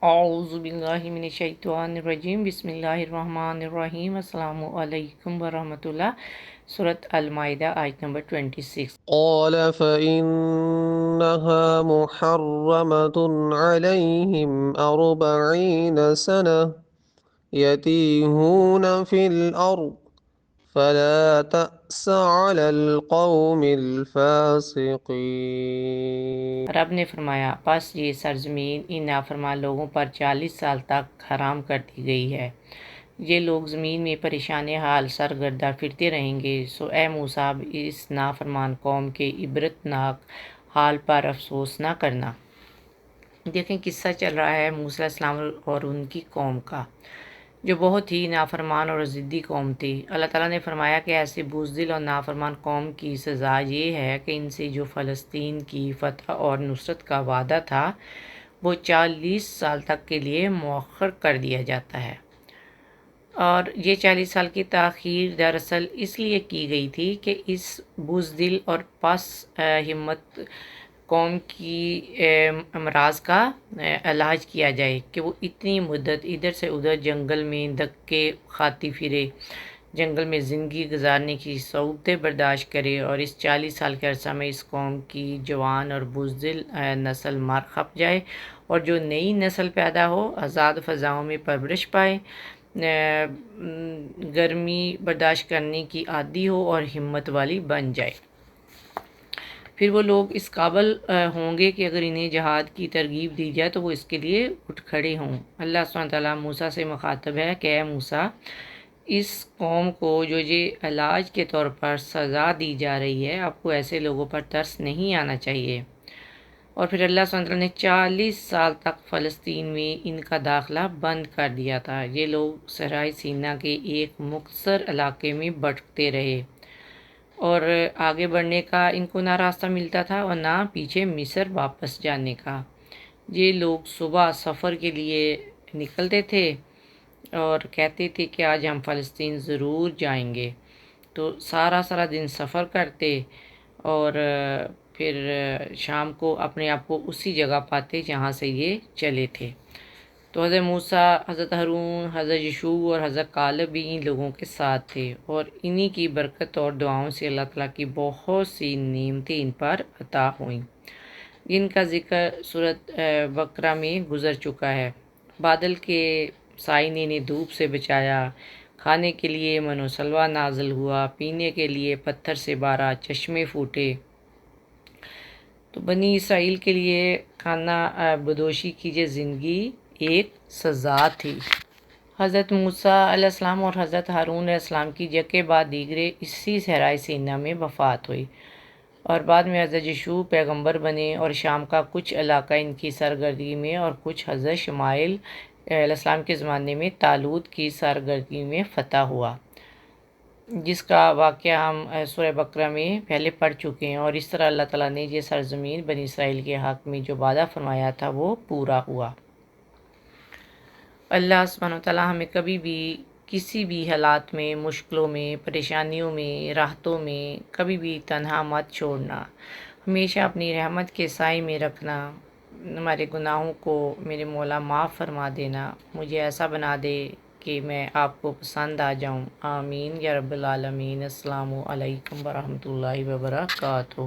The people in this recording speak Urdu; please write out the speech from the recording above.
اعوذ باللہ من الشیطان الرجیم بسم اللہ الرحمن الرحیم السلام علیکم ورحمۃ اللہ۔ سورۃ المائدہ آیت نمبر 26۔ قال فإنها محرمة عليهم 40 سنة يتيهون في الأرض فلا تأس على القوم الفاسقين۔ رب نے فرمایا پس یہ سرزمین ان نافرمان لوگوں پر 40 سال تک حرام کر دی گئی ہے۔ یہ لوگ زمین میں پریشان حال سرگردہ پھرتے رہیں گے، سو اے موسیٰ اس نافرمان قوم کے عبرتناک حال پر افسوس نہ کرنا۔ دیکھیں قصہ چل رہا ہے موسیٰ علیہ السلام اور ان کی قوم کا، جو بہت ہی نافرمان اور ضدی قوم تھی۔ اللہ تعالیٰ نے فرمایا کہ ایسے بزدل اور نافرمان قوم کی سزا یہ ہے کہ ان سے جو فلسطین کی فتح اور نصرت کا وعدہ تھا وہ 40 سال تک کے لیے مؤخر کر دیا جاتا ہے۔ اور یہ 40 سال کی تاخیر دراصل اس لیے کی گئی تھی کہ اس بزدل اور پس ہمت قوم کی امراض کا علاج کیا جائے کہ وہ اتنی مدت ادھر سے ادھر جنگل میں دھکے کھاتی پھرے، جنگل میں زندگی گزارنے کی صعوبتیں برداشت کرے، اور اس 40 سال کے عرصہ میں اس قوم کی جوان اور بزدل نسل مار کھپ جائے، اور جو نئی نسل پیدا ہو آزاد فضاؤں میں پرورش پائے، گرمی برداشت کرنے کی عادی ہو اور ہمت والی بن جائے۔ پھر وہ لوگ اس قابل ہوں گے کہ اگر انہیں جہاد کی ترغیب دی جائے تو وہ اس کے لیے اٹھ کھڑے ہوں۔ اللہ سبحانہ تعالیٰ موسیٰ سے مخاطب ہے کہ اے موسیٰ، اس قوم کو جو یہ علاج کے طور پر سزا دی جا رہی ہے، آپ کو ایسے لوگوں پر ترس نہیں آنا چاہیے۔ اور پھر اللہ سبحانہ تعالیٰ نے 40 سال تک فلسطین میں ان کا داخلہ بند کر دیا تھا۔ یہ لوگ صحرائے سینا کے ایک مختصر علاقے میں بھٹکتے رہے، اور آگے بڑھنے کا ان کو نہ راستہ ملتا تھا اور نہ پیچھے مصر واپس جانے کا۔ یہ لوگ صبح سفر کے لیے نکلتے تھے اور کہتے تھے کہ آج ہم فلسطین ضرور جائیں گے، تو سارا دن سفر کرتے اور پھر شام کو اپنے آپ کو اسی جگہ پاتے جہاں سے یہ چلے تھے۔ تو حضرت موسیٰ، حضرت ہارون، حضرت یشوع اور حضرت کالب بھی ان لوگوں کے ساتھ تھے، اور انہی کی برکت اور دعاؤں سے اللہ تعالیٰ کی بہت سی نعمتیں ان پر عطا ہوئیں، جن کا ذکر سورۃ بقرہ میں گزر چکا ہے۔ بادل کے سائے نے انہیں دھوپ سے بچایا، کھانے کے لیے من و سلوہ نازل ہوا، پینے کے لیے پتھر سے 12 چشمے پھوٹے۔ تو بنی اسرائیل کے لیے کھانا بدوشی کی یہ زندگی ایک سزا تھی۔ حضرت موسیٰ علیہ السلام اور حضرت ہارون علیہ السلام کی یکے بعد دیگرے اسی صحرائے سینا میں وفات ہوئی، اور بعد میں حضرت یشوع پیغمبر بنے، اور شام کا کچھ علاقہ ان کی سرگردگی میں اور کچھ حضرت شمائیل علیہ السلام کے زمانے میں طالوت کی سرگردگی میں فتح ہوا، جس کا واقعہ ہم سورہ بقرہ میں پہلے پڑھ چکے ہیں۔ اور اس طرح اللہ تعالیٰ نے یہ سرزمین بنی اسرائیل کے حق میں جو وعدہ فرمایا تھا وہ پورا ہوا۔ اللہ سبحانہ وتعالیٰ ہمیں کبھی بھی کسی بھی حالات میں، مشکلوں میں، پریشانیوں میں، راحتوں میں کبھی بھی تنہا مت چھوڑنا، ہمیشہ اپنی رحمت کے سائے میں رکھنا، ہمارے گناہوں کو میرے مولا معاف فرما دینا، مجھے ایسا بنا دے کہ میں آپ کو پسند آ جاؤں۔ آمین یا رب العالمین۔ السلام علیکم ورحمۃ اللہ وبرکاتہ۔